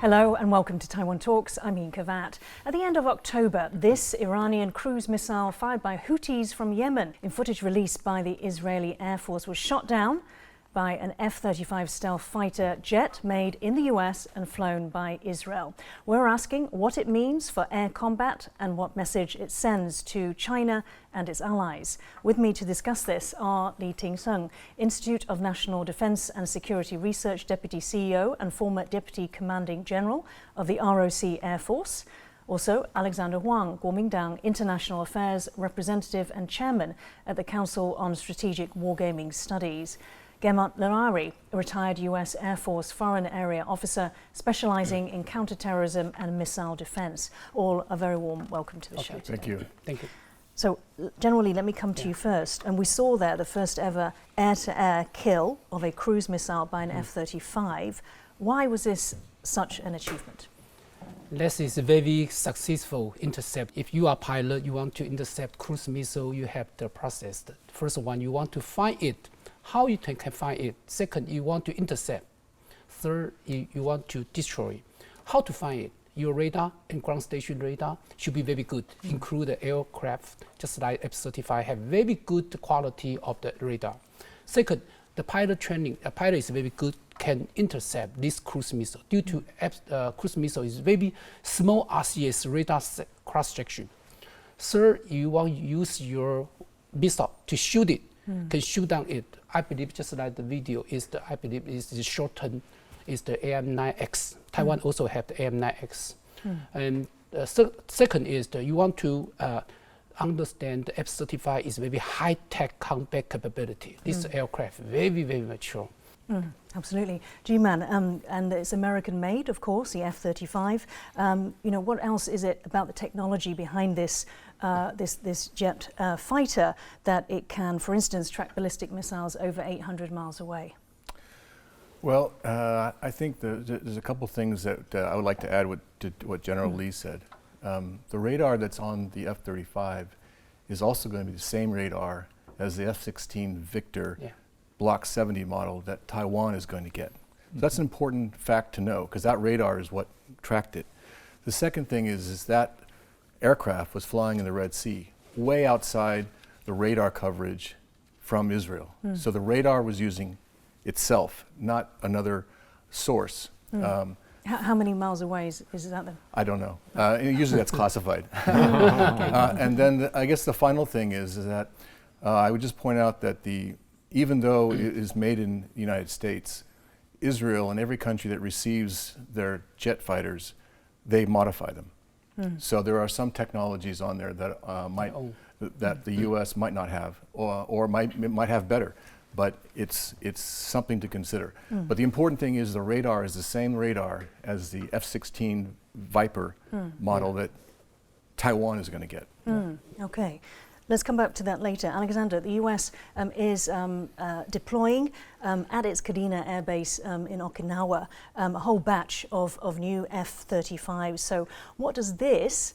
Hello and welcome to Taiwan Talks. I'm Ian Kavat. At the end of October, this Iranian cruise missile fired by Houthis from Yemen, in footage released by the Israeli Air Force, was shot down by an F-35 stealth fighter jet made in the US and flown by Israel. We're asking what it means for air combat and what message it sends to China and its allies. With me to discuss this are Ting-sheng, Institute of National Defense and Security Research Deputy CEO and former Deputy Commanding General of the ROC Air Force. Also, Alexander Huang, Kuomintang International Affairs Representative and Chairman at the Council on Strategic Wargaming Studies. Guermantes Lailari, a retired US Air Force Foreign Area Officer specializing in counterterrorism and missile defense. All a very warm welcome to the show today. Thank you. Thank you. So, generally, let me come to you first. And we saw there the first ever air-to-air kill of a cruise missile by an F-35. Why was this such an achievement? This is a very successful intercept. If you are a pilot, you want to intercept cruise missile, you have the process. First one, you want to find it. How you can find it. Second, you want to intercept. Third, you want to destroy. How to find it? Your radar and ground station radar should be very good. Include the aircraft, just like F-35, have very good quality of the radar. Second, the pilot training. A pilot is very good, can intercept this cruise missile. Due to cruise missile is very small RCS radar cross-section. Third, you want to use your missile to shoot it. Can shoot down it. I believe just like the video is the shortened is the AM9X. Taiwan also have the AM9X. And second is you want to understand the F-35 is very high-tech combat capability. This aircraft very, very mature. Absolutely. G-Man, and it's American-made, of course, the F-35. What else is it about the technology behind this this jet fighter that it can, for instance, track ballistic missiles over 800 miles away? Well, I think there's a couple things that I would like to add to what General Lee said. The radar that's on the F-35 is also going to be the same radar as the F-16 Victor Block 70 model that Taiwan is going to get. So that's an important fact to know, because that radar is what tracked it. The second thing is that aircraft was flying in the Red Sea, way outside the radar coverage from Israel. So the radar was using itself, not another source. How many miles away is that then? I don't know. Usually that's classified. And then I guess the final thing is that I would just point out that even though it is made in the United States, Israel and every country that receives their jet fighters, they modify them. So there are some technologies on there that that the U.S. might not have, or might have better, but it's something to consider. But the important thing is the radar is the same radar as the F-16 Viper model that Taiwan is going to get. Okay. Let's come back to that later. Alexander, the US is deploying at its Kadena Air Base in Okinawa a whole batch of new F-35s. So what does this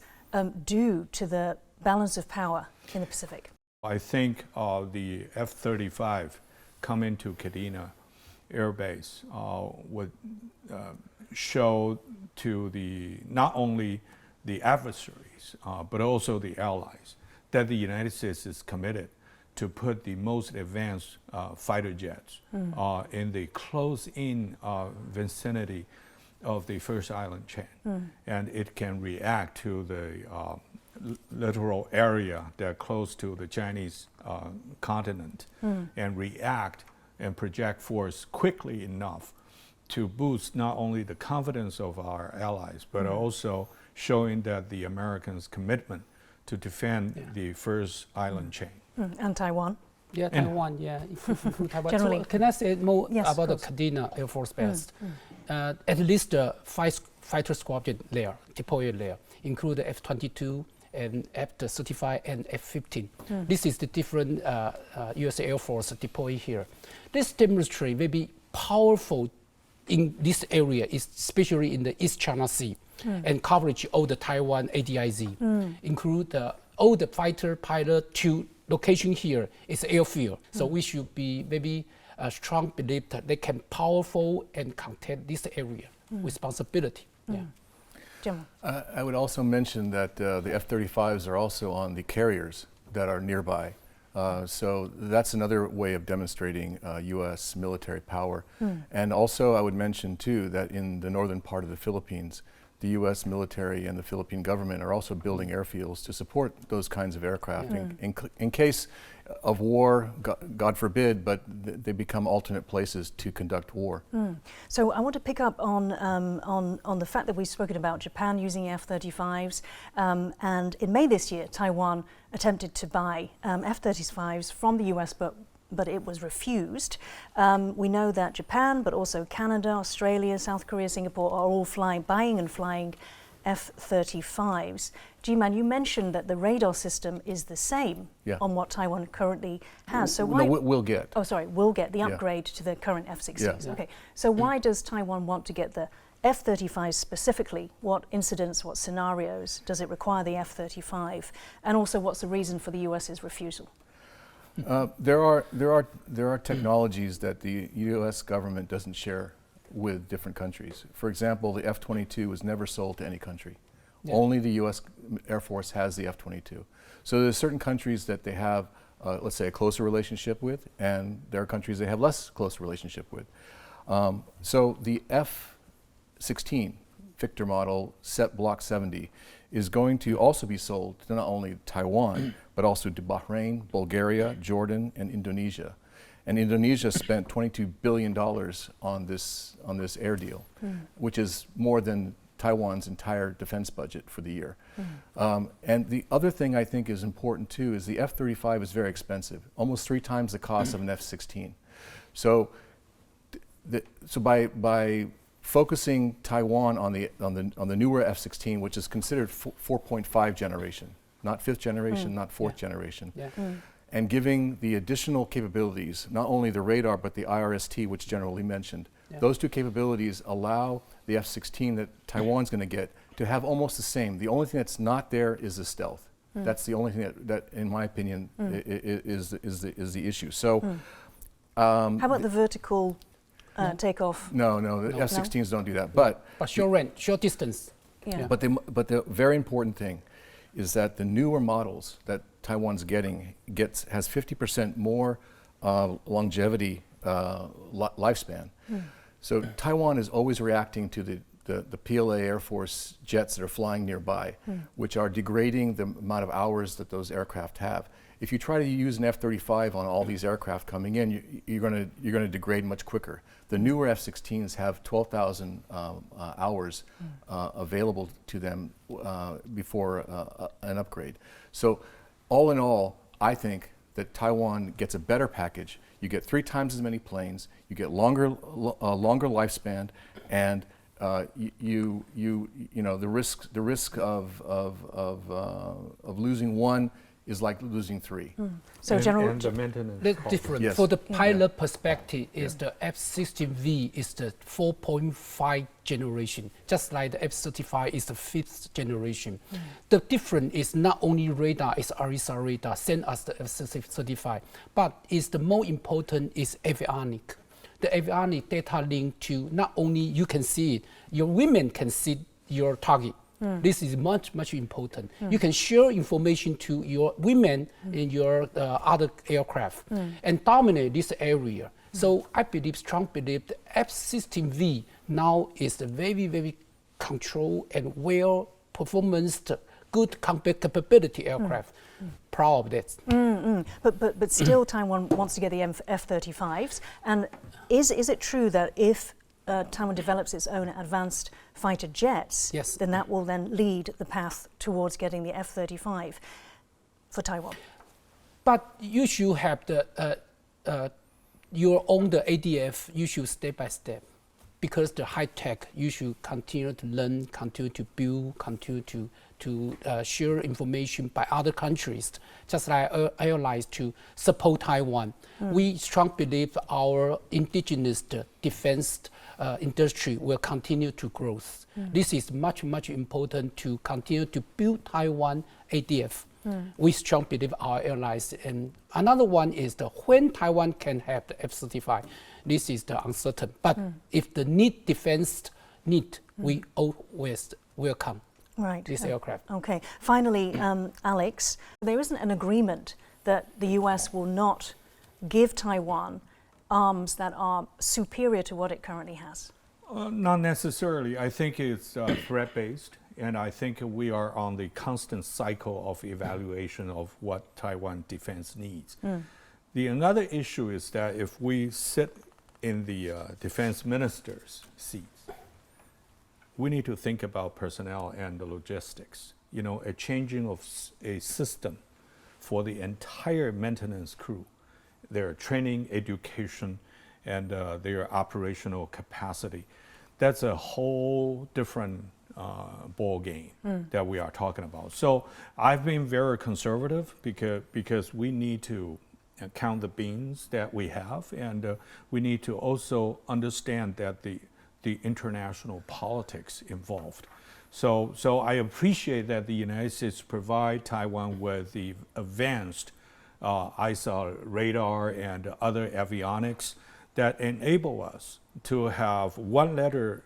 do to the balance of power in the Pacific? I think the F-35 coming to Kadena Air Base would show to not only the adversaries, but also the allies, that the United States is committed to put the most advanced fighter jets in the close-in vicinity of the first island chain. And it can react to the littoral area that close to the Chinese continent and react and project force quickly enough to boost not only the confidence of our allies, but also showing that the Americans' commitment to defend the first island chain. And Taiwan? Yeah, Taiwan, Taiwan. Generally. So can I say more about the Kadena Air Force Base? At least 5 fighter squadron there, deployed there, include the F-22 and F-35 and F-15. This is the different US Air Force deployed here. This demonstrates very powerful in this area, especially in the East China Sea, and coverage all the Taiwan ADIZ, include all the fighter pilot to location here is airfield. So we should be very strong belief that they can powerful and contest this area. responsibility. Yeah. Jim. I would also mention that the F-35s are also on the carriers that are nearby. So that's another way of demonstrating U.S. military power. And also I would mention too that in the northern part of the Philippines, the U.S. military and the Philippine government are also building airfields to support those kinds of aircraft in case of war, God forbid, but they become alternate places to conduct war. So I want to pick up on the fact that we've spoken about Japan using F-35s, and in May this year, Taiwan attempted to buy F-35s from the US, but it was refused. We know that Japan, but also Canada, Australia, South Korea, Singapore are all buying and flying F-35s. G-Man, you mentioned that the radar system is the same on what Taiwan currently has. So why? No, we'll get. Oh, sorry, we'll get the upgrade to the current F-16s. Yeah. Okay. So why does Taiwan want to get the F-35s specifically? What incidents, what scenarios does it require the F-35? And also, what's the reason for the US's refusal? There are technologies that the U.S. government doesn't share with different countries. For example, the F-22 was never sold to any country. Only the U.S. Air Force has the F-22. So there's certain countries that they have, let's say, a closer relationship with, and there are countries they have less close relationship with. So the F-16 Victor model set Block 70 is going to also be sold to not only Taiwan, but also to Bahrain, Bulgaria, Jordan, and Indonesia. And Indonesia spent $22 billion on this air deal, which is more than Taiwan's entire defense budget for the year. And the other thing I think is important too is the F-35 is very expensive, almost 3 times the cost of an F-16. So, by focusing Taiwan on the newer F-16, which is considered 4.5 generation, not 5th generation, not 4th generation. And giving the additional capabilities, not only the radar, but the IRST, which General Lee mentioned. Those 2 capabilities allow the F-16 that Taiwan's going to get to have almost the same. The only thing that's not there is the stealth. That's the only thing that in my opinion, is the issue. So, how about the vertical takeoff? No, the F-16s don't do that. But short range, short distance. But the very important thing is that the newer models that Taiwan's has 50% more longevity lifespan. So Taiwan is always reacting to the PLA Air Force jets that are flying nearby, which are degrading the amount of hours that those aircraft have. If you try to use an F-35 on all these aircraft coming in, you're going to degrade much quicker. The newer F-16s have 12,000 hours available to them before an upgrade. So, all in all, I think that Taiwan gets a better package. You get 3 times as many planes. You get longer lifespan, and you know the risk of losing one is like losing 3. So General, and the maintenance that's different. For the pilot perspective, is the F-16V is the 4.5 generation, just like the F-35 is the 5th generation. The difference is not only radar, it's ARISA radar, same as the F-35, but is the more important is avionic. The avionic data link to not only you can see it, your women can see your target. This is much important. You can share information to your women in your other aircraft and dominate this area. So I strongly believe the F-16V now is a very controlled and well performance, good capability aircraft. Proud of that. But still, Taiwan wants to get the F-35s. And is it true that if Taiwan develops its own advanced fighter jets, then that will then lead the path towards getting the F-35 for Taiwan? But you should have your own ADF, you should step by step. Because the high tech, you should continue to learn, continue to build, continue to share information by other countries, just like airlines to support Taiwan. We strongly believe our indigenous defense industry will continue to grow. This is much important to continue to build Taiwan ADF. We strongly believe our airlines. And another one is when Taiwan can have the F-35. This is the uncertain. But if the need defense need, we always welcome this aircraft. Okay. Finally, Alex, there isn't an agreement that the US will not give Taiwan arms that are superior to what it currently has. Not necessarily. I think it's threat-based, and I think we are on the constant cycle of evaluation of what Taiwan defense needs. The another issue is that if we sit in the defense minister's seats, we need to think about personnel and the logistics. You know, a changing of a system for the entire maintenance crew, their training, education, and their operational capacity. That's a whole different ball game that we are talking about. So I've been very conservative because we need to count the beans that we have, and we need to also understand that the international politics involved. So I appreciate that the United States provide Taiwan with the advanced ISA radar and other avionics that enable us to have one letter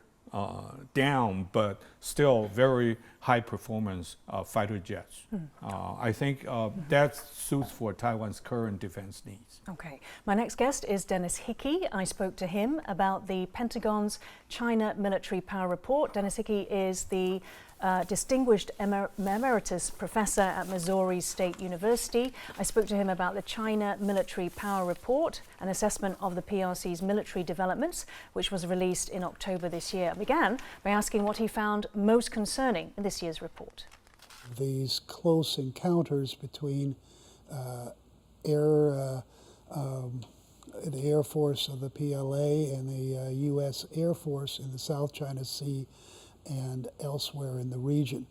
down, but still very high performance fighter jets. I think that suits for Taiwan's current defense needs. Okay. My next guest is Dennis Hickey. I spoke to him about the Pentagon's China Military Power Report. Dennis Hickey is the distinguished emeritus professor at Missouri State University. I spoke to him about the China Military Power Report, an assessment of the PRC's military developments, which was released in October this year. I began by asking what he found most concerning in this year's report. These close encounters between the Air Force of the PLA and the U.S. Air Force in the South China Sea and elsewhere in the region.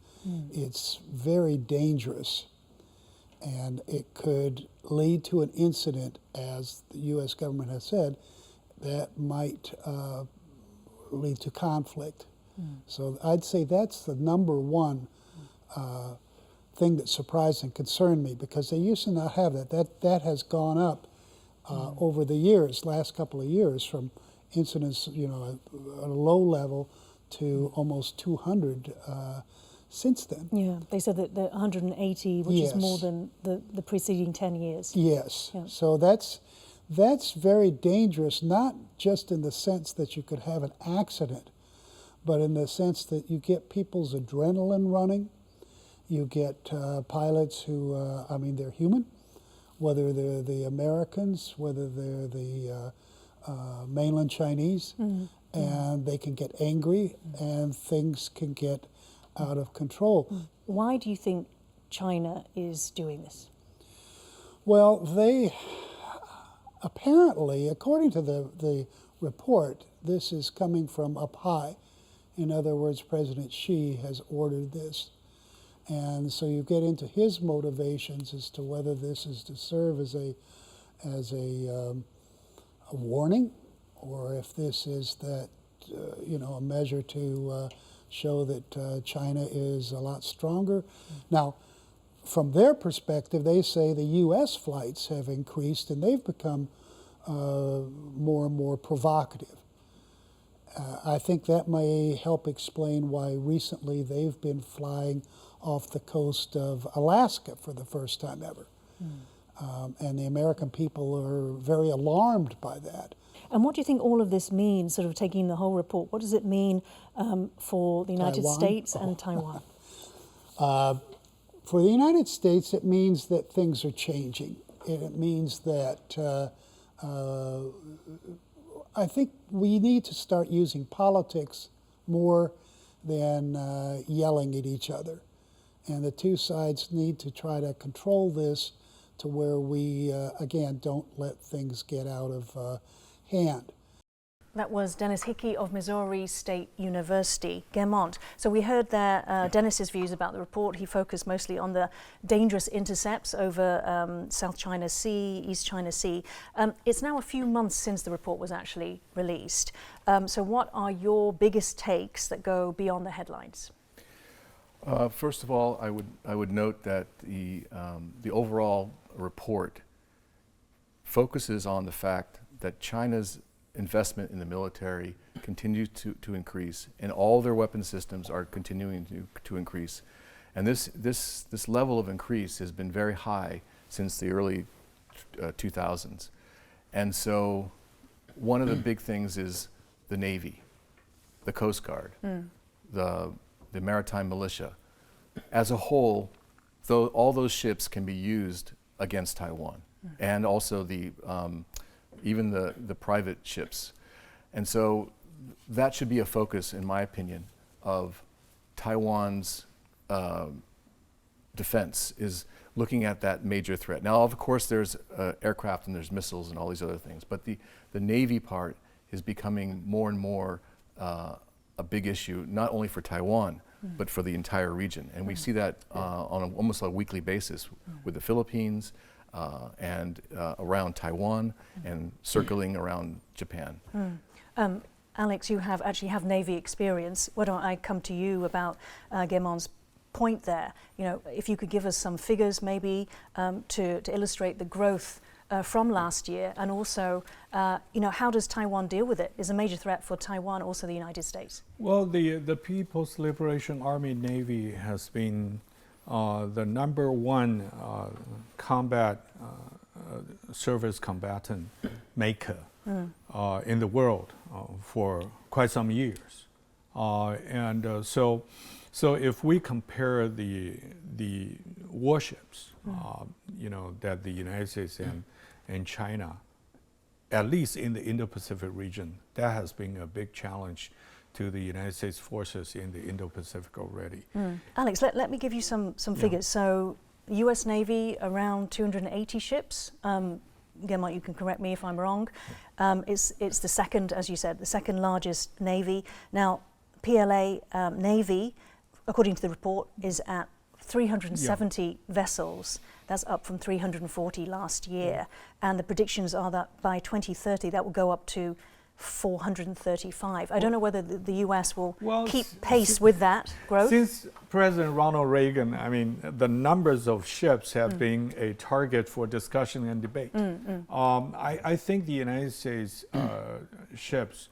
It's very dangerous, and it could lead to an incident, as the U.S. government has said, that might lead to conflict. So I'd say that's the number one thing that surprised and concerned me, because they used to not have that. That has gone up over the years, last couple of years, from incidents, you know, at a low level to almost 200 since then. Yeah, they said that the 180, which Yes. is more than the preceding 10 years. Yes. Yeah. So that's very dangerous, not just in the sense that you could have an accident, but in the sense that you get people's adrenaline running. You get pilots who, I mean, they're human, whether they're the Americans, whether they're the mainland Chinese, and they can get angry and things can get out of control. Why do you think China is doing this? Well, they apparently, according to the report, this is coming from up high. In other words, President Xi has ordered this. And so you get into his motivations as to whether this is to serve as a warning, or if this is that you know, a measure to show that China is a lot stronger. Now, from their perspective, they say the U.S. flights have increased and they've become more and more provocative. I think that may help explain why recently they've been flying off the coast of Alaska for the first time ever. And the American people are very alarmed by that. And what do you think all of this means, sort of taking the whole report? What does it mean for the United Taiwan? States and Taiwan? For the United States, it means that things are changing. It means that I think we need to start using politics more than yelling at each other. And the two sides need to try to control this to where we, again, don't let things get out of hand. That was Dennis Hickey of Missouri State University, Guermantes. So we heard there Dennis's views about the report. He focused mostly on the dangerous intercepts over South China Sea, East China Sea. It's now a few months since the report was actually released. So what are your biggest takes that go beyond the headlines? First of all, I would note that the overall report focuses on the fact that China's investment in the military continues to increase, and all their weapon systems are continuing to increase. And this level of increase has been very high since the early 2000s. And so one of the big things is the Navy, the Coast Guard, the maritime militia. As a whole, all those ships can be used against Taiwan, and also even the private ships. And so that should be a focus, in my opinion, of Taiwan's defense, is looking at that major threat. Now, of course, there's aircraft and there's missiles and all these other things, but the Navy part is becoming more and more a big issue, not only for Taiwan, but for the entire region. And we see that on almost a weekly basis with the Philippines and around Taiwan and circling around Japan. Alex, you actually have Navy experience. Why don't I come to you about Guermantes' point there? You know, if you could give us some figures maybe to illustrate the growth from last year, and also, you know, how does Taiwan deal with it? Is a major threat for Taiwan also the United States? Well, the People's Liberation Army Navy has been the #1 combat service combatant maker in the world for quite some years, so if we compare the warships, you know, that the United States and China, at least in the Indo-Pacific region, that has been a big challenge to the United States forces in the Indo-Pacific already. Alex, let me give you some figures. So the US Navy, around 280 ships. Guermantes, you can correct me if I'm wrong. It's the second, as you said, the second largest Navy. Now, PLA Navy, according to the report, is at 370 vessels. That's up from 340 last year. And the predictions are that by 2030, that will go up to 435. I don't know whether the US will keep pace with that growth. Since President Ronald Reagan, I mean, the numbers of ships have been a target for discussion and debate. I think the United States ships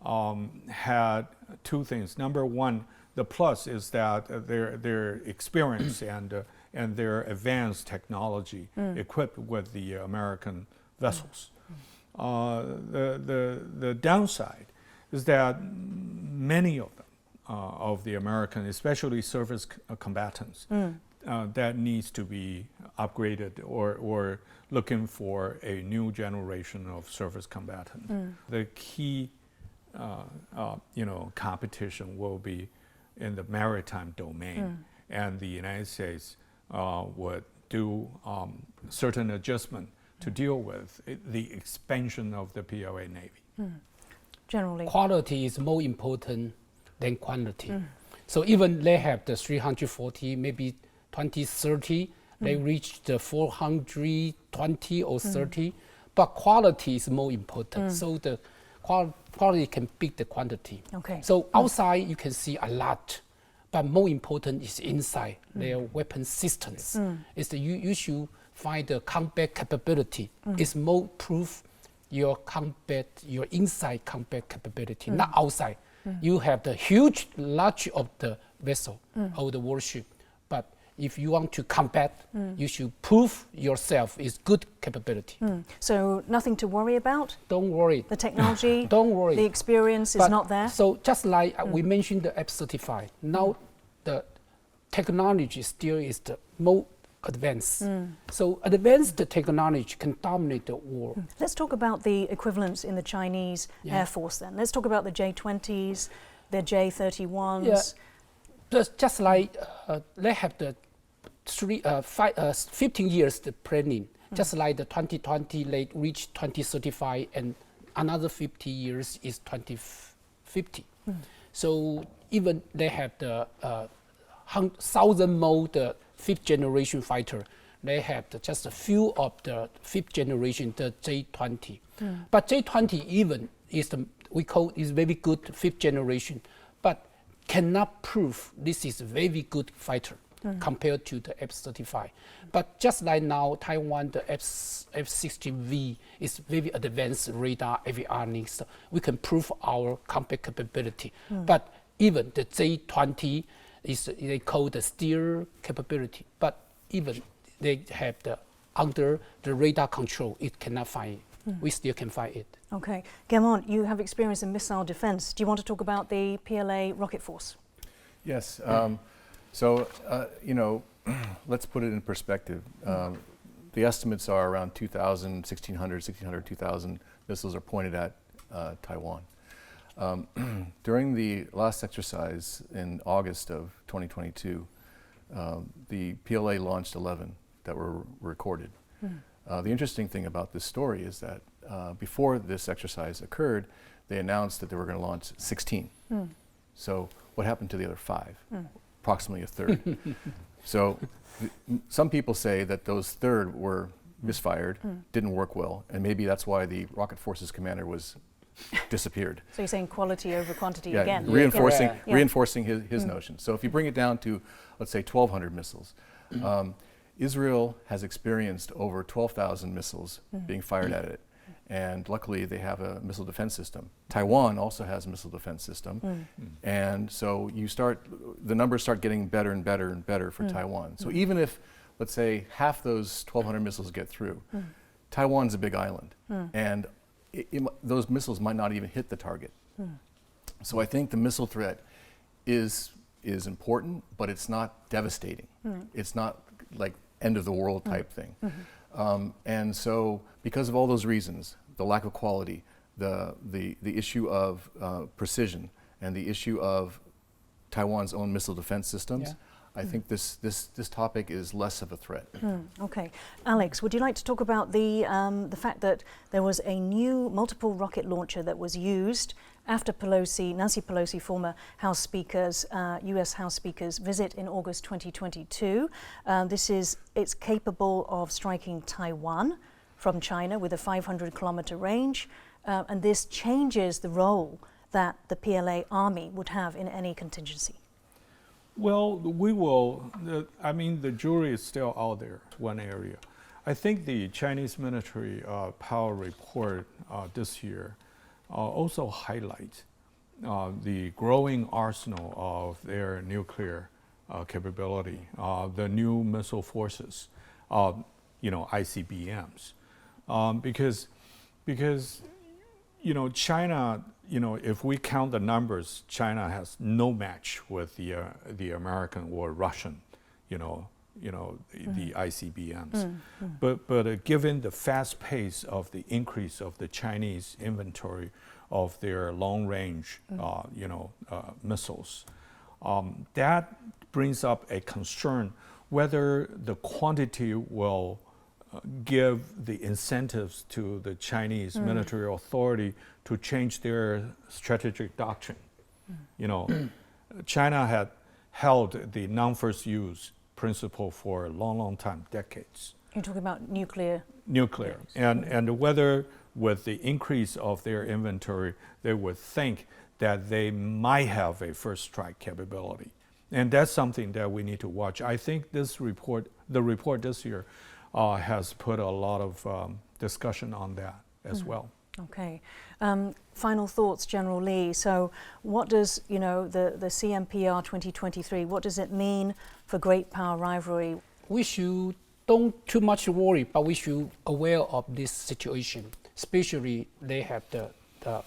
had two things. #1, the plus is that their experience and their advanced technology equipped with the American vessels. The downside is that many of them, of the American, especially surface combatants, that needs to be upgraded or looking for a new generation of surface combatant. The key, you know, competition will be in the maritime domain, and the United States would do certain adjustment to deal with the expansion of the PLA Navy. Generally, quality is more important than quantity. So even they have the 340, maybe 2030, they reach the 420 or 30, but quality is more important. So the quality can beat the quantity. Okay. So outside you can see a lot, but more important is inside their weapon systems. It's the you should find the combat capability. It's more proof your inside combat capability, not outside. You have the huge large of the vessel or the warship, but if you want to combat, you should prove yourself is good capability. So nothing to worry about? Don't worry. The technology, don't worry. The experience is not there? So just like we mentioned the F-35, now the technology still is the more advanced. So advanced technology can dominate the war. Let's talk about the equivalents in the Chinese Air Force then. Let's talk about the J-20s, the J-31s. Just like they have the 15 years the planning, just like the 2020 they reach 2035 and another 50 years is 2050. So even they have the 1,000 more the 5th generation fighter, they have just a few of the 5th generation, the J-20. But J-20 even is we call is very good 5th generation, but cannot prove this is a very good fighter. compared to the F-35. But just like now, Taiwan, the F-16V is very advanced radar avionics. We can prove our combat capability. But even the J-20 is they call the steer capability. But even they have the under the radar control, it cannot find it. We still can find it. Okay. Guermantes, you have experience in missile defense. Do you want to talk about the PLA rocket force? Yes. Let's put it in perspective. The estimates are around 2,000, 1,600, 2,000 missiles are pointed at Taiwan. During the last exercise in August of 2022, the PLA launched 11 that were recorded. The interesting thing about this story is that before this exercise occurred, they announced that they were going to launch 16. So what happened to the other 5? Approximately a third. So some people say that those third were misfired, didn't work well, and maybe that's why the Rocket Forces commander was disappeared. So you're saying quality over quantity Yeah, again? reinforcing his notion. So if you bring it down to, let's say, 1,200 missiles, Israel has experienced over 12,000 missiles being fired at it. And luckily, they have a missile defense system. Taiwan also has a missile defense system. And so the numbers start getting better and better and better for Taiwan. So even if, let's say, half those 1,200 missiles get through, Taiwan's a big island. And those missiles might not even hit the target. So I think the missile threat is important, but it's not devastating. It's not like end of the world type thing. And so because of all those reasons, the lack of quality, the issue of precision, and the issue of Taiwan's own missile defense systems, I think this topic is less of a threat. Okay. Alex, would you like to talk about the fact that there was a new multiple rocket launcher that was used after Nancy Pelosi, former House Speaker's, US House Speaker's visit in August 2022. It's capable of striking Taiwan from China with a 500-kilometer range, and this changes the role that the PLA Army would have in any contingency. Well, the jury is still out there, one area. I think the Chinese military power report this year also highlights the growing arsenal of their nuclear capability, the new missile forces, ICBMs. Because China, if we count the numbers, China has no match with the American or Russian, the ICBMs. But given the fast pace of the increase of the Chinese inventory of their long-range, missiles, that brings up a concern whether the quantity will give the incentives to the Chinese military authority to change their strategic doctrine. China had held the non-first use principle for a long time, decades. You're talking about nuclear? Nuclear. And whether with the increase of their inventory, they would think that they might have a first strike capability. And that's something that we need to watch. I think the report this year has put a lot of discussion on that as well. Okay. Final thoughts, General Lee. So what does, the CMPR 2023, what does it mean for great power rivalry? We should don't too much worry, but we should aware of this situation. Especially they have the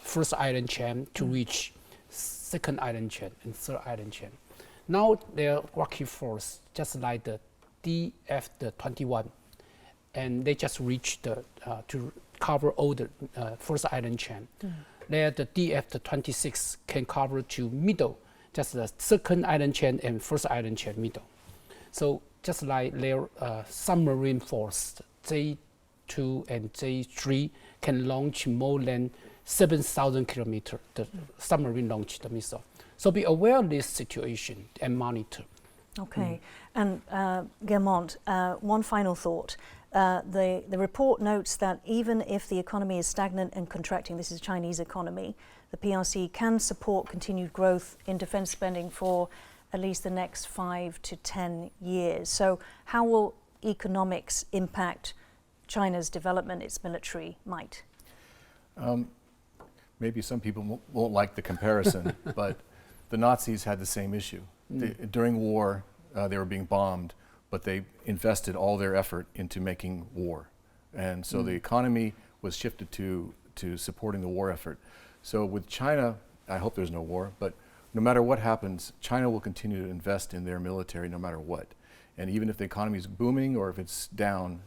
first island chain to reach second island chain and third island chain. Now their rocket force, just like the DF-21, and they just reached to cover all the first island chain. There the DF-26 can cover to middle, just the second island chain and first island chain middle. So just like their submarine force, J2 and J3 can launch more than 7,000 kilometers, the submarine launched the missile. So be aware of this situation and monitor. Okay. And Guermantes, one final thought. The report notes that even if the economy is stagnant and contracting, this is Chinese economy, the PRC can support continued growth in defense spending for at least the next 5 to 10 years. So how will economics impact China's development, its military might? Maybe some people won't like the comparison, but the Nazis had the same issue. During war, they were being bombed, but they invested all their effort into making war. And so the economy was shifted to supporting the war effort. So with China, I hope there's no war, but no matter what happens, China will continue to invest in their military no matter what. And even if the economy is booming or if it's down,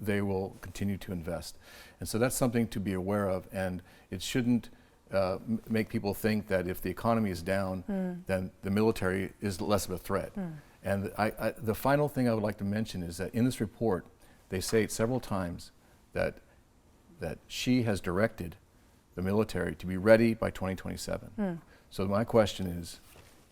they will continue to invest. And so that's something to be aware of, and it shouldn't make people think that if the economy is down, then the military is less of a threat. And the final thing I would like to mention is that in this report, they say it several times that Xi has directed the military to be ready by 2027. So my question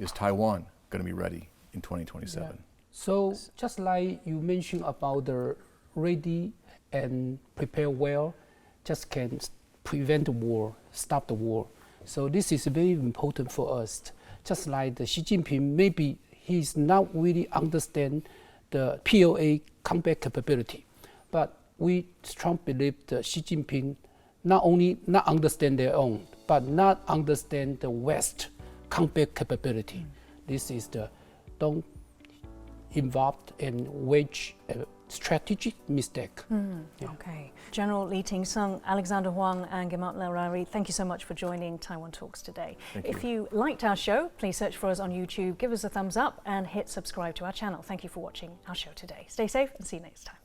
is Taiwan going to be ready in 2027? Yeah. So just like you mentioned about the ready and prepare well, just can prevent the war, stop the war. So this is very important for us. Just like the Xi Jinping, maybe he's not really understand the PLA combat capability, but we strongly believe that Xi Jinping not only not understand their own, but not understand the West combat capability. This is the don't involved and wage a strategic mistake. Yeah. Okay. General Li Ting-sheng, Alexander Huang and Guermantes Lailari, thank you so much for joining Taiwan Talks today. If you liked our show, please search for us on YouTube, give us a thumbs up and hit subscribe to our channel. Thank you for watching our show today. Stay safe and see you next time.